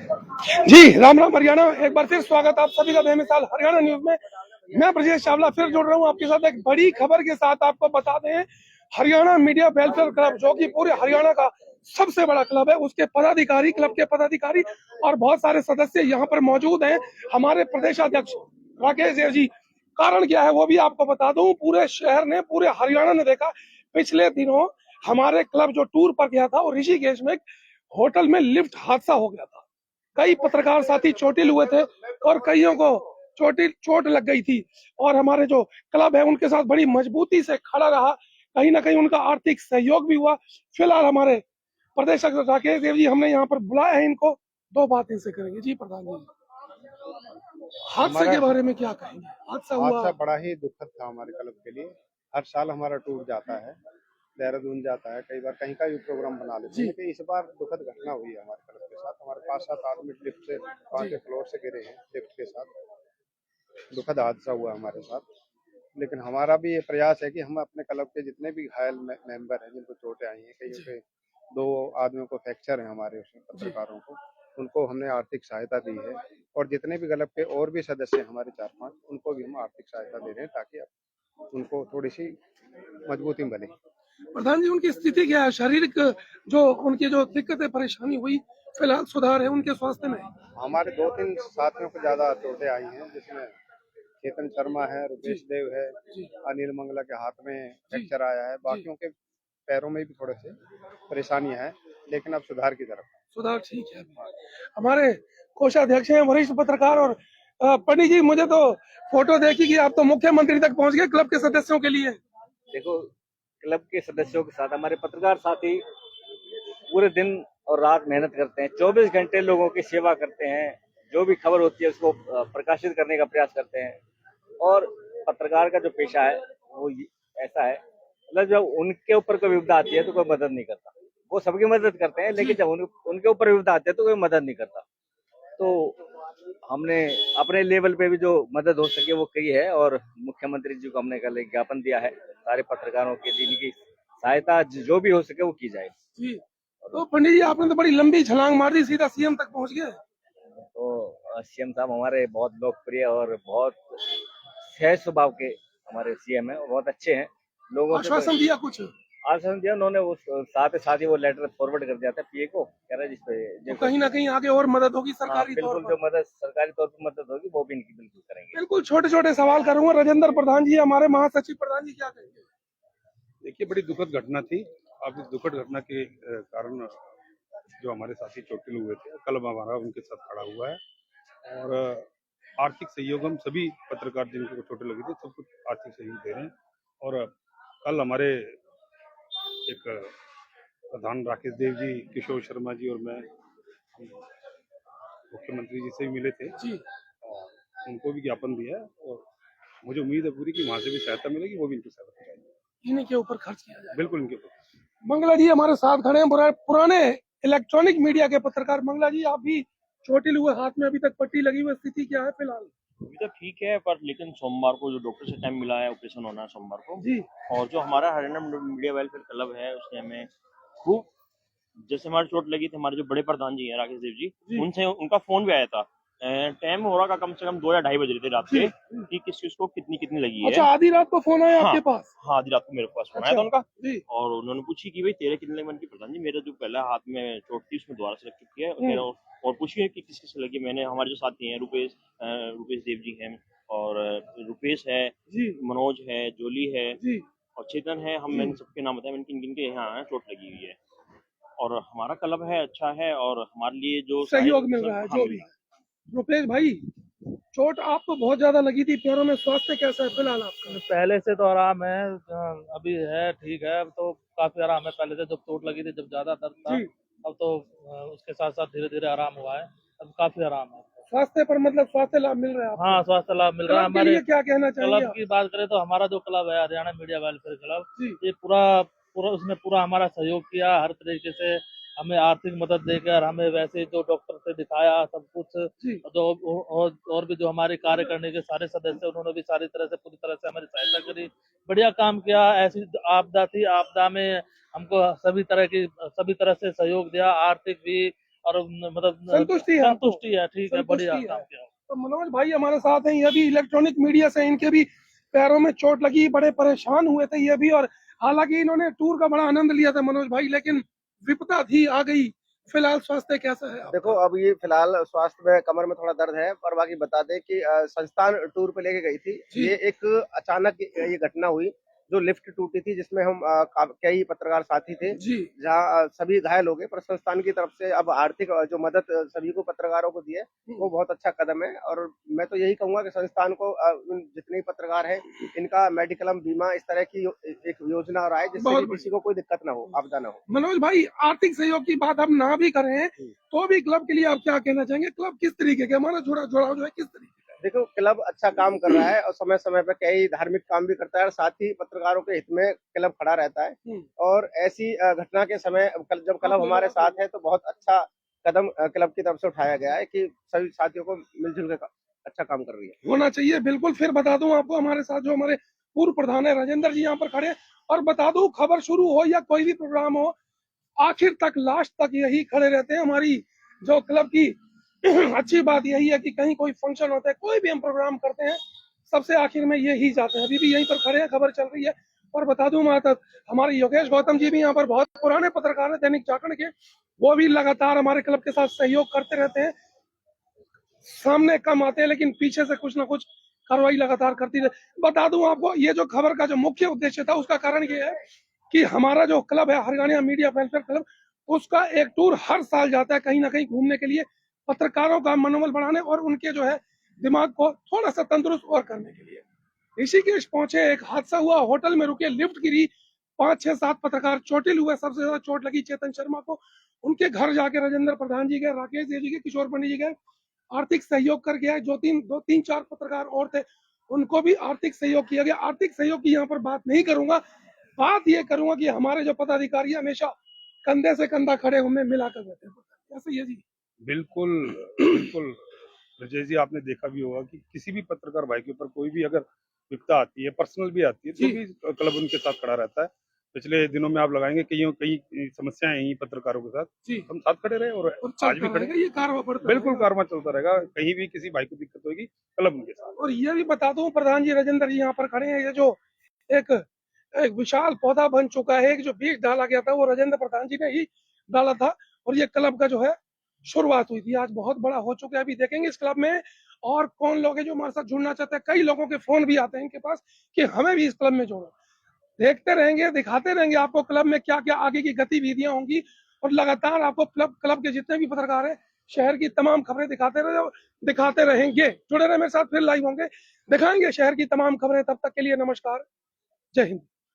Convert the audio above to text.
जी राम राम हरियाणा। एक बार फिर स्वागत आप सभी का बेमिसाल हरियाणा न्यूज में। मैं ब्रजेश चावला फिर जुड़ रहा हूं आपके साथ एक बड़ी खबर के साथ। आपको बता दें, हरियाणा मीडिया वेलफेयर क्लब जो कि पूरे हरियाणा का सबसे बड़ा क्लब है, उसके पदाधिकारी, क्लब के पदाधिकारी और बहुत सारे सदस्य यहाँ पर मौजूद हैं। हमारे प्रदेशाध्यक्ष राकेश देव जी, कारण क्या है वो भी आपको बता दूं। पूरे शहर ने, पूरे हरियाणा ने देखा पिछले दिनों हमारे क्लब जो टूर पर गया था और ऋषिकेश में होटल में लिफ्ट हादसा हो गया था। कई पत्रकार साथी चोटिल हुए थे और कईयों को चोट लग गई थी। और हमारे जो क्लब है उनके साथ बड़ी मजबूती से खड़ा रहा। कहीं ना कहीं उनका आर्थिक सहयोग भी हुआ। फिलहाल हमारे प्रदेश अध्यक्ष राकेश देव जी हमने यहाँ पर बुलाया है, इनको दो बात इनसे करेंगे। जी प्रधान जी, हादसे हमारा के बारे में क्या कहेंगे? हादसा हुआ। हादसा बड़ा ही दुखद था हमारे क्लब के लिए। हर साल हमारा टूर जाता है, देहरादून जाता है, कई बार कहीं का भी प्रोग्राम बना लेते हैं, जी लेकिन इस बार दुखद घटना हुई है हमारे क्लब के साथ। हमारे 5-7 आदमी लिफ्ट से, जी 5 फ्लोर से गिरे हैं लिफ्ट के साथ। दुखद हादसा हुआ हमारे साथ। लेकिन हमारा भी ये प्रयास है कि हम अपने क्लब के जितने भी घायल मेंबर हैं, जिनको चोटें आई हैं, कईयों जी के 2 आदमियों को फ्रैक्चर है हमारे उसमें, जी पत्रकारों को, उनको हमने आर्थिक सहायता दी है। और जितने भी क्लब के और भी सदस्य हैं हमारे 4-5, उनको भी हम आर्थिक सहायता दे रहे हैं ताकि उनको थोड़ी सी मजबूती मिले। प्रधान जी, उनकी स्थिति क्या है? शारीरिक जो उनकी जो दिक्कतें परेशानी हुई, फिलहाल सुधार है उनके स्वास्थ्य में? हमारे 2-3 साथियों को ज्यादा चोटें आई हैं, जिसमें चेतन शर्मा है, जी रुपेश देव है, जी अनिल मंगला के हाथ में जी फ्रैक्चर आया है, जी। बाकियों के पैरों में भी थोड़े से परेशानियां हैं, लेकिन अब सुधार की तरफ है। सुधार ठीक है अभी। हमारे कोषाध्यक्ष हैं, वरिष्ठ पत्रकार। और पंडित जी, मुझे तो फोटो देखी कि आप तो मुख्यमंत्री तक पहुंच गए क्लब के सदस्यों के लिए। देखो, क्लब के सदस्यों के साथ हमारे पत्रकार साथी पूरे दिन और रात मेहनत करते हैं, 24 घंटे लोगों की सेवा करते हैं। जो भी खबर होती है उसको प्रकाशित करने का प्रयास करते हैं। और पत्रकार का जो पेशा है वो ऐसा है, मतलब जब उनके ऊपर कोई विपदा आती है तो कोई मदद नहीं करता। वो सबकी मदद करते हैं, लेकिन जब उनके ऊपर विपदा आती है तो कोई मदद नहीं करता। तो हमने अपने लेवल पे भी जो मदद हो सके वो की है, और मुख्यमंत्री जी को हमने कल एक ज्ञापन दिया है सारे पत्रकारों के लिए, इनकी सहायता जो भी हो सके वो की जाए। जी, तो पंडित जी आपने तो बड़ी लंबी छलांग मार दी, सीधा सीएम तक पहुंच गए। तो सीएम साहब हमारे बहुत लोकप्रिय और बहुत सहज स्वभाव के हमारे सीएम है, और बहुत अच्छे हैं लोगों से। आश्वासन दिया कुछ? आश्वासन दिया उन्होंने, वो साथ ही वो लेटर फॉरवर्ड कर दिया था पीए को, कह रहा है तो जिस कहीं ना कहीं आगे और मदद होगी हाँ सरकारी तौर बिल्कुल, पर। जो मदद सरकारी तौर पर मदद होगी वो भी इनकी बिल्कुल करेंगे। बिल्कुल छोटे छोटे सवाल करूंगा। राजेंद्र प्रधान जी, हमारे महासचिव प्रधान जी, क्या कहेंगे? देखिए, बड़ी दुखद घटना थी। अब इस दुखद घटना के कारण जो हमारे साथी चोटिल हुए थे, कल हमारा उनके साथ खड़ा हुआ है। और आर्थिक सहयोग हम सभी पत्रकार जिनको चोटें लगी थी सबको आर्थिक सहयोग दे रहे हैं। और कल हमारे एक प्रधान राकेश देव जी, किशोर शर्मा जी और मैं, हम मुख्यमंत्री जी से भी मिले थे जी, और उनको भी ज्ञापन दिया है। और मुझे उम्मीद है पूरी कि वहाँ से भी सहायता मिलेगी, वो भी इनकी सहायता करेंगे। इन्हीं के ऊपर खर्च किया जाए। बिल्कुल इनके ऊपर। मंगला जी हमारे साथ खड़े हैं, पुराने इलेक्ट्रॉनिक मीडिया के पत्रकार। मंगला जी, आप भी चोटिल हुए, हाथ में अभी तक पट्टी लगी हुई, स्थिति क्या है फिलहाल? अभी तो ठीक है, पर लेकिन सोमवार को जो डॉक्टर से टाइम मिला है, ऑपरेशन होना है सोमवार को। जी और जो हमारा हरियाणा मीडिया वेलफेयर क्लब है उसने हमें खूब, जैसे हमारी चोट लगी थी, हमारे जो बड़े प्रधान जी हैं राकेश देव जी, जी उनसे उनका फोन भी आया था। टाइम हो रहा का कम से कम 2 या ढाई बज रहे थे रात जी। के, कि किस किस को कितनी कितनी लगी अच्छा, है। आधी रात को फोन आया हाँ आपके पास? हाँ, आधी रात को मेरे पास फोन आया अच्छा था उनका। जी। और उन्होंने पूछी कि भाई तेरे कितने लगे? मैंने की प्रधान जी मेरा जो पहला हाथ में चोट थी उसमें दोबारा से लग चुकी है। कह रहा हूँ और पूछिए कि किस किस लगी। मैंने, हमारे जो साथी हैं रुपेश देव जी हैं, और रुपेश है, जी मनोज है, जोली है जी और चेतन है। जी। मैंने सबके नाम बताए, मैंने किन किन के यहाँ चोट लगी हुई है। और हमारा क्लब है, अच्छा है, और हमारे लिए जो सहयोग मिल रहा है हाँ जो मिल भी। रहा है। रुपेश भाई, चोट आपको बहुत ज्यादा लगी थी पैरों में, स्वास्थ्य कैसा है फिलहाल आपका? पहले से तो आराम है, अभी है ठीक है, अब तो काफी आराम है। पहले से जब चोट लगी थी, जब ज्यादा दर्द था, जी, अब तो उसके साथ साथ धीरे धीरे आराम हुआ है, अब काफी आराम है। स्वास्थ्य पर मतलब स्वास्थ्य लाभ मिल रहा है आपको? हाँ, स्वास्थ्य लाभ मिल रहा है। क्लब के हमारे लिए क्या कहना चाहेंगे क्लब आप? की बात करें तो हमारा जो क्लब है हरियाणा मीडिया वेलफेयर क्लब, जी ये पूरा पूरा उसने पूरा हमारा सहयोग किया हर तरीके से। हमें आर्थिक मदद देकर, हमें वैसे जो डॉक्टर से दिखाया सब कुछ, जी जो और भी जो हमारे कार्य करने के सारे सदस्य, उन्होंने भी सारी तरह से, पूरी तरह से हमारी सहायता करी, बढ़िया काम किया। ऐसी आपदा थी, आपदा में हमको सभी तरह से सहयोग दिया, आर्थिक भी और मतलब संतुष्टि है आपको? संतुष्टि है, ठीक है, बढ़िया संतुष्टि है। काम किया। तो मनोज भाई हमारे साथ हैं, ये भी इलेक्ट्रॉनिक मीडिया से इनके भी पैरों में चोट लगी, बड़े परेशान हुए थे ये भी, और हालांकि इन्होंने टूर का बड़ा आनंद लिया था मनोज भाई, लेकिन विपदा थी आ गई। फिलहाल स्वास्थ्य कैसा है आपका? देखो अब ये फिलहाल स्वास्थ्य में कमर में थोड़ा दर्द है, पर बाकी बता दें कि संस्थान टूर पे लेके गई थी। जी। ये एक अचानक ये घटना हुई जो लिफ्ट टूटी थी, जिसमें हम कई पत्रकार साथी थे, जी जहां सभी घायल हो गए। पर संस्थान की तरफ से अब आर्थिक जो मदद सभी को पत्रकारों को दी है, वो बहुत अच्छा कदम है। और मैं तो यही कहूंगा कि संस्थान को जितने भी पत्रकार हैं, इनका मेडिकलम बीमा इस तरह की एक योजना और आए, जिससे बहुत कि किसी को कोई दिक्कत ना हो, आपदा ना हो। मनोज भाई, आर्थिक सहयोग की बात हम ना भी करें तो भी क्लब के लिए आप क्या कहना चाहेंगे? क्लब किस तरीके का, हमारा जुड़ाव जो है किस तरीके का? देखो क्लब अच्छा काम कर रहा है और समय समय पर कई धार्मिक काम भी करता है, और साथ ही पत्रकारों के हित में क्लब खड़ा रहता है। और ऐसी घटना के समय जब क्लब हमारे साथ है, तो बहुत अच्छा कदम क्लब की तरफ से उठाया गया है कि सभी साथियों को मिलजुल कर अच्छा काम कर रही है। होना चाहिए बिल्कुल। फिर बता दूं आपको, हमारे साथ जो हमारे पूर्व प्रधान है राजेंद्र जी यहाँ पर खड़े हैं। और बता दूं, खबर शुरू हो या कोई भी प्रोग्राम हो, आखिर तक लास्ट तक यही खड़े रहते हैं। हमारी जो क्लब की अच्छी बात यही है कि कहीं कोई फंक्शन होता है, कोई भी हम प्रोग्राम करते हैं, सबसे आखिर में यही जाते हैं। अभी भी यहीं पर खड़े हैं, खबर चल रही है। और बता दूं हमारे योगेश गौतम जी भी यहाँ पर बहुत पुराने पत्रकार हैं दैनिक जागरण के, वो भी लगातार हमारे क्लब के साथ सहयोग करते रहते हैं। सामने कम आते हैं लेकिन पीछे से कुछ ना कुछ कार्रवाई लगातार करती रहे। बता दूं आपको, ये जो खबर का जो मुख्य उद्देश्य था, उसका कारण ये है कि हमारा जो क्लब है हरियाणा मीडिया वेलफेयर क्लब, उसका एक टूर हर साल जाता है कहीं ना कहीं घूमने के लिए, पत्रकारों का मनोबल बढ़ाने और उनके जो है दिमाग को थोड़ा सा तंदुरुस्त और करने के लिए। ऋषिकेश पहुंचे, एक हादसा हुआ, होटल में रुके, लिफ्ट गिरी, 5-6-7 पत्रकार चोटिल हुए। सबसे ज्यादा चोट लगी चेतन शर्मा को। उनके घर जाके राजेंद्र प्रधान जी गए, राकेश देव जी गए, किशोर पंडित जी गए, आर्थिक सहयोग कर गया। जो 3-4 पत्रकार और थे, उनको भी आर्थिक सहयोग किया गया। आर्थिक सहयोग की यहाँ पर बात नहीं करूंगा, बात ये करूंगा कि हमारे जो पदाधिकारी हमेशा कंधे से कंधा खड़े हमें मिला कर देते हैं। कैसे ये जी? बिल्कुल बिल्कुल रजय जी, आपने देखा भी होगा कि किसी भी पत्रकार भाई के ऊपर कोई भी अगर विपदा आती है, पर्सनल भी आती है, तो भी क्लब उनके साथ खड़ा रहता है। पिछले दिनों में आप लगाएंगे कई समस्याएं आई पत्रकारों के साथ, जी, हम साथ खड़े रहे और आज भी खड़े। ये कारवा पड़ता बिल्कुल रहेगा। कारवां चलता रहेगा, कहीं भी किसी भाई को दिक्कत होगी, क्लब उनके साथ। और ये भी बता दूं, प्रधान जी राजेंद्र जी यहाँ पर खड़े हैं, ये जो एक एक विशाल पौधा बन चुका है, एक जो बीज डाला गया था, वो राजेंद्र प्रधान जी ने ही डाला था। और ये क्लब का जो है शुरुआत हुई थी, आज बहुत बड़ा हो चुका है। अभी देखेंगे इस क्लब में और कौन लोग हैं जो हमारे साथ जुड़ना चाहते हैं। कई लोगों के फोन भी आते हैं इनके पास कि हमें भी इस क्लब में जोड़ो। देखते रहेंगे, दिखाते रहेंगे आपको क्लब में क्या क्या आगे की गतिविधियां होंगी, और लगातार आपको क्लब के जितने भी पत्रकार हैं, शहर की तमाम खबरें दिखाते रहेंगे। जुड़े रहे मेरे साथ, फिर लाइव होंगे, दिखाएंगे शहर की तमाम खबरें। तब तक के लिए नमस्कार, जय हिंद।